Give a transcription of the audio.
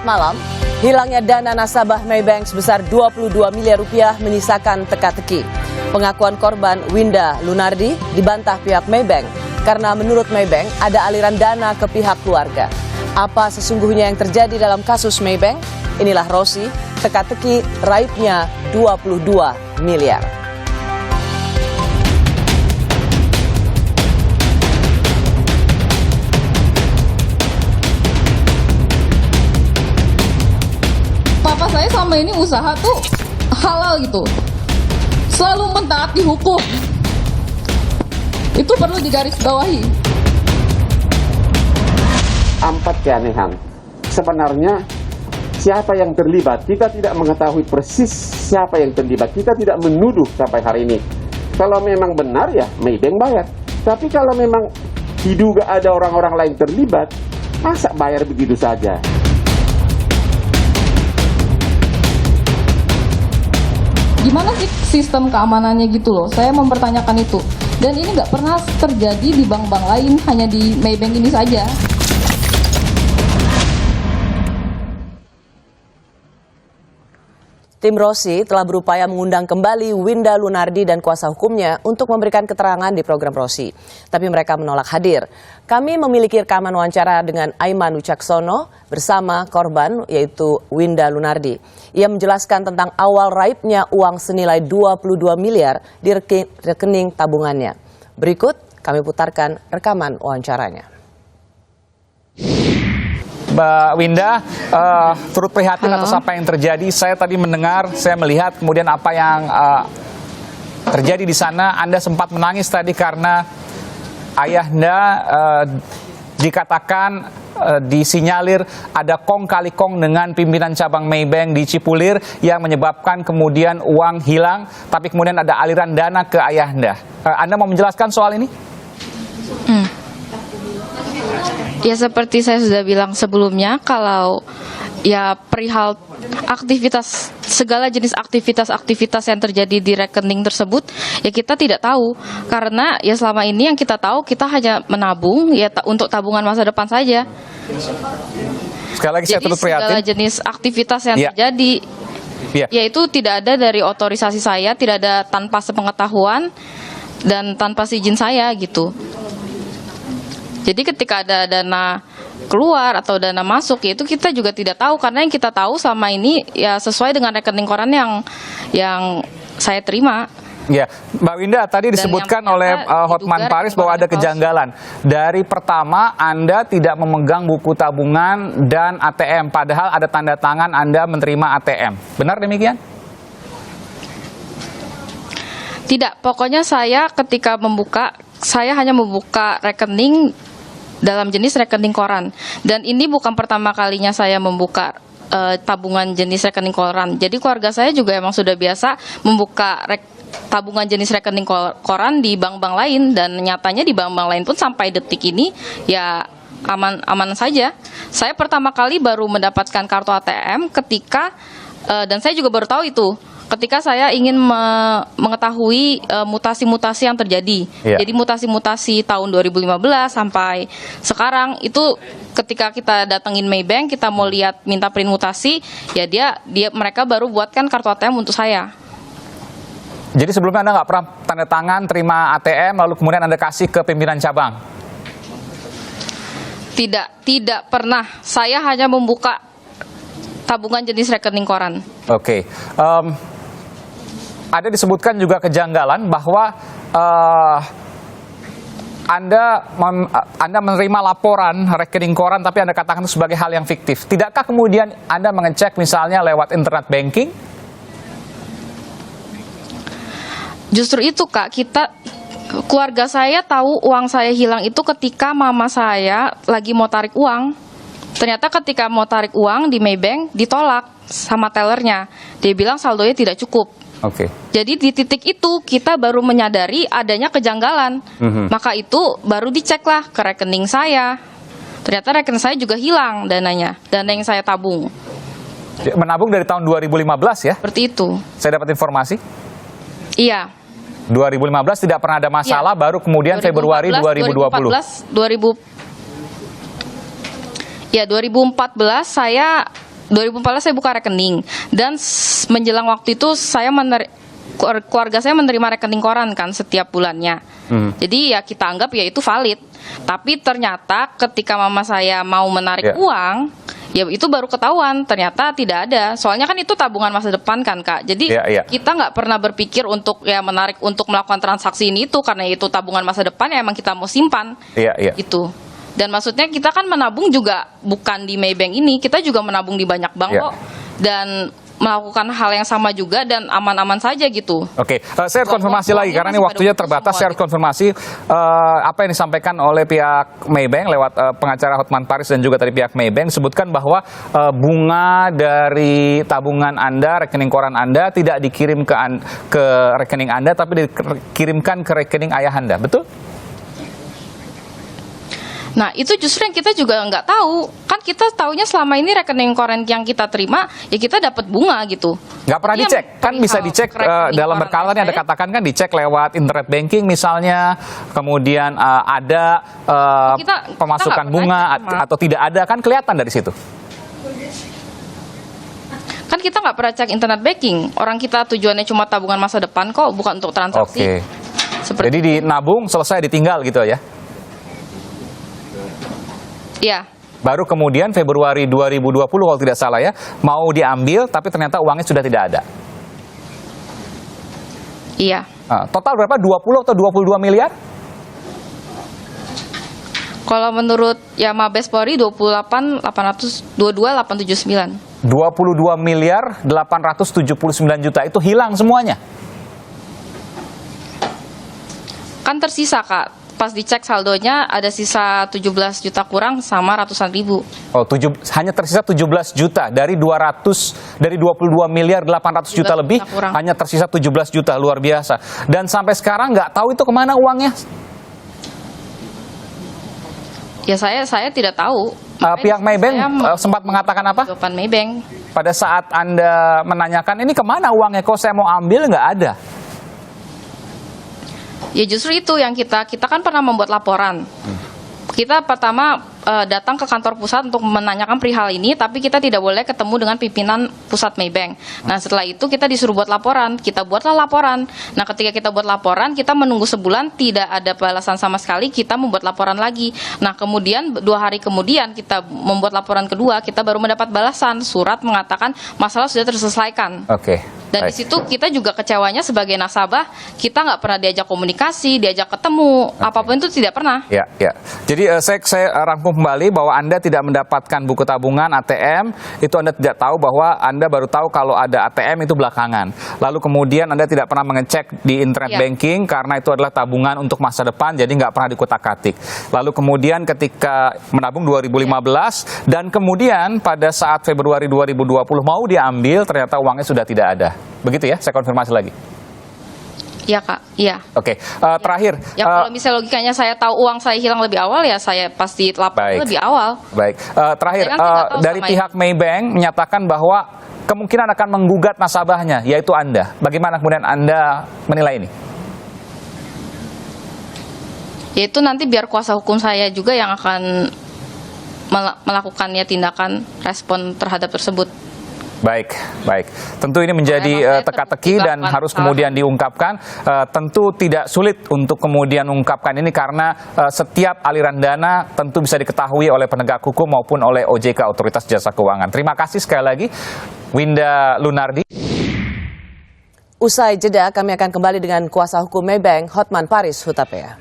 malam, hilangnya dana nasabah Maybank sebesar 22 miliar rupiah menyisakan teka-teki. Pengakuan korban Winda Lunardi dibantah pihak Maybank karena menurut Maybank ada aliran dana ke pihak keluarga. Apa sesungguhnya yang terjadi dalam kasus Maybank? Inilah Rosi, teka-teki raibnya 22 miliar. Papa saya selama ini usaha tuh halal gitu, selalu mentaati hukum. Itu perlu digarisbawahi. Empat keanehan. Sebenarnya siapa yang terlibat? Kita tidak mengetahui persis siapa yang terlibat. Kita tidak menuduh sampai hari ini. Kalau memang benar ya Maybank bayar. Tapi kalau memang diduga ada orang-orang lain terlibat, masa bayar begitu saja? Gimana sih sistem keamanannya gitu loh? Saya mempertanyakan itu. Dan ini nggak pernah terjadi di bank-bank lain, hanya di Maybank ini saja. Tim Rosi telah berupaya mengundang kembali Winda Lunardi dan kuasa hukumnya untuk memberikan keterangan di program Rosi. Tapi mereka menolak hadir. Kami memiliki rekaman wawancara dengan Aiman Wicaksono bersama korban yaitu Winda Lunardi. Ia menjelaskan tentang awal raibnya uang senilai 22 miliar di rekening tabungannya. Berikut kami putarkan rekaman wawancaranya. Mbak Winda, turut prihatin atas apa yang terjadi. Saya tadi mendengar, saya melihat kemudian apa yang terjadi di sana. Anda sempat menangis tadi karena ayahnya dikatakan disinyalir ada kong kali kong dengan pimpinan cabang Maybank di Cipulir yang menyebabkan kemudian uang hilang, tapi kemudian ada aliran dana ke ayahnya. Anda mau menjelaskan soal ini? Ya seperti saya sudah bilang sebelumnya, kalau ya perihal aktivitas, segala jenis aktivitas yang terjadi di rekening tersebut, ya kita tidak tahu. Karena ya selama ini yang kita tahu, kita hanya menabung ya untuk tabungan masa depan saja. Sekali lagi saya turut prihatin. Segala jenis aktivitas yang terjadi, yaitu tidak ada dari otorisasi saya, tidak ada tanpa sepengetahuan dan tanpa izin saya gitu. Jadi ketika ada dana keluar atau dana masuk, ya itu kita juga tidak tahu, karena yang kita tahu selama ini ya sesuai dengan rekening koran yang saya terima. Ya, Mbak Winda, tadi disebutkan oleh Hotman Paris bahwa ada kejanggalan. Dari pertama Anda tidak memegang buku tabungan dan ATM, padahal ada tanda tangan Anda menerima ATM. Benar demikian? Tidak, pokoknya saya ketika membuka, saya hanya membuka rekening dalam jenis rekening koran. Dan ini bukan pertama kalinya saya membuka tabungan jenis rekening koran. Jadi keluarga saya juga emang sudah biasa membuka tabungan jenis rekening koran di bank-bank lain. Dan nyatanya di bank-bank lain pun sampai detik ini ya aman saja. Saya pertama kali baru mendapatkan kartu ATM ketika, dan saya juga baru tahu itu, ketika saya ingin mengetahui mutasi-mutasi yang terjadi. Jadi mutasi-mutasi tahun 2015 sampai sekarang itu ketika kita datengin Maybank, kita mau lihat minta print mutasi, ya mereka baru buatkan kartu ATM untuk saya. Jadi sebelumnya Anda nggak pernah tanda tangan terima ATM lalu kemudian Anda kasih ke pimpinan cabang? Tidak pernah. Saya hanya membuka tabungan jenis rekening koran. Oke. Ada disebutkan juga kejanggalan bahwa Anda menerima laporan rekening koran tapi Anda katakan itu sebagai hal yang fiktif. Tidakkah kemudian Anda mengecek misalnya lewat internet banking? Justru itu Kak, keluarga saya tahu uang saya hilang itu ketika mama saya lagi mau tarik uang. Ternyata ketika mau tarik uang di Maybank ditolak sama tellernya. Dia bilang saldonya tidak cukup. Jadi di titik itu kita baru menyadari adanya kejanggalan. Maka itu baru diceklah ke rekening saya. Ternyata rekening saya juga hilang dananya, dana yang saya tabung. Menabung dari tahun 2015 ya? Seperti itu. Saya dapat informasi? Iya. 2015 tidak pernah ada masalah, baru kemudian Februari 2020. 2014 saya 2014 saya buka rekening dan menjelang waktu itu keluarga saya menerima rekening koran kan setiap bulannya. Jadi ya kita anggap ya itu valid. Tapi ternyata ketika mama saya mau menarik uang, ya itu baru ketahuan ternyata tidak ada. Soalnya kan itu tabungan masa depan kan Kak. Jadi kita nggak pernah berpikir untuk ya menarik untuk melakukan transaksi ini itu karena itu tabungan masa depan ya emang kita mau simpan. Gitu. Dan maksudnya kita kan menabung juga bukan di Maybank ini, kita juga menabung di banyak bank kok. Dan melakukan hal yang sama juga dan aman-aman saja gitu. Oke, saya konfirmasi lagi karena ini waktunya terbatas. Saya konfirmasi apa yang disampaikan oleh pihak Maybank lewat pengacara Hotman Paris dan juga tadi pihak Maybank sebutkan bahwa bunga dari tabungan Anda, rekening koran Anda tidak dikirim ke rekening Anda tapi dikirimkan ke rekening ayah Anda, betul? Nah itu justru yang kita juga nggak tahu. Kan kita taunya selama ini rekening koran yang kita terima ya kita dapat bunga gitu. Nggak pernah dicek, kan bisa dicek dalam berkala yang Anda katakan kan dicek lewat internet banking misalnya, kemudian ada pemasukan bunga atau tidak ada, kan kelihatan dari situ. Kan kita nggak pernah cek internet banking. Orang kita tujuannya cuma tabungan masa depan kok, bukan untuk transaksi. Jadi dinabung selesai ditinggal gitu ya? Iya. Baru kemudian Februari 2020 kalau tidak salah ya, mau diambil tapi ternyata uangnya sudah tidak ada. Iya. Total berapa? 20 atau 22 miliar? Kalau menurut ya Mabes Polri 22.879. 22 miliar 879 juta itu hilang semuanya. Kan tersisa Kak. Pas dicek saldonya ada sisa 17 juta kurang sama ratusan ribu. Hanya tersisa 17 juta dari 22 miliar 800 juta lebih, hanya tersisa 17 juta, luar biasa. Dan sampai sekarang nggak tahu itu kemana uangnya? Ya saya tidak tahu. Pihak Maybank sempat mengatakan apa? Jawaban Maybank. Pada saat Anda menanyakan ini kemana uangnya, kok saya mau ambil nggak ada? Ya justru itu yang kita kan pernah membuat laporan. Kita pertama datang ke kantor pusat untuk menanyakan perihal ini, tapi kita tidak boleh ketemu dengan pimpinan pusat Maybank. Nah setelah itu kita disuruh buat laporan, kita buatlah laporan. Nah ketika kita buat laporan, kita menunggu sebulan tidak ada balasan sama sekali, kita membuat laporan lagi. Nah kemudian 2 hari kemudian kita membuat laporan kedua, kita baru mendapat balasan surat mengatakan masalah sudah terselesaikan. Dan di situ kita juga kecewanya sebagai nasabah, kita nggak pernah diajak komunikasi, diajak ketemu, apapun itu tidak pernah. Jadi saya rangkum kembali bahwa Anda tidak mendapatkan buku tabungan ATM, itu Anda tidak tahu bahwa Anda baru tahu kalau ada ATM itu belakangan. Lalu kemudian Anda tidak pernah mengecek di internet banking karena itu adalah tabungan untuk masa depan, jadi nggak pernah dikutak-katik. Lalu kemudian ketika menabung 2015 dan kemudian pada saat Februari 2020 mau diambil ternyata uangnya sudah tidak ada. Begitu ya, saya konfirmasi lagi. Iya Kak, iya. Terakhir. Ya kalau misalnya logikanya saya tahu uang saya hilang lebih awal ya saya pasti lapor lebih awal. Terakhir dari pihak Maybank menyatakan bahwa kemungkinan akan menggugat nasabahnya, yaitu Anda. Bagaimana kemudian Anda menilai ini? Yaitu nanti biar kuasa hukum saya juga yang akan melakukannya tindakan respon terhadap tersebut. Baik. Tentu ini menjadi teka-teki dan harus kemudian diungkapkan. Tentu tidak sulit untuk kemudian mengungkapkan ini karena setiap aliran dana tentu bisa diketahui oleh penegak hukum maupun oleh OJK, Otoritas Jasa Keuangan. Terima kasih sekali lagi, Winda Lunardi. Usai jeda, kami akan kembali dengan kuasa hukum Maybank, Hotman Paris Hutapea.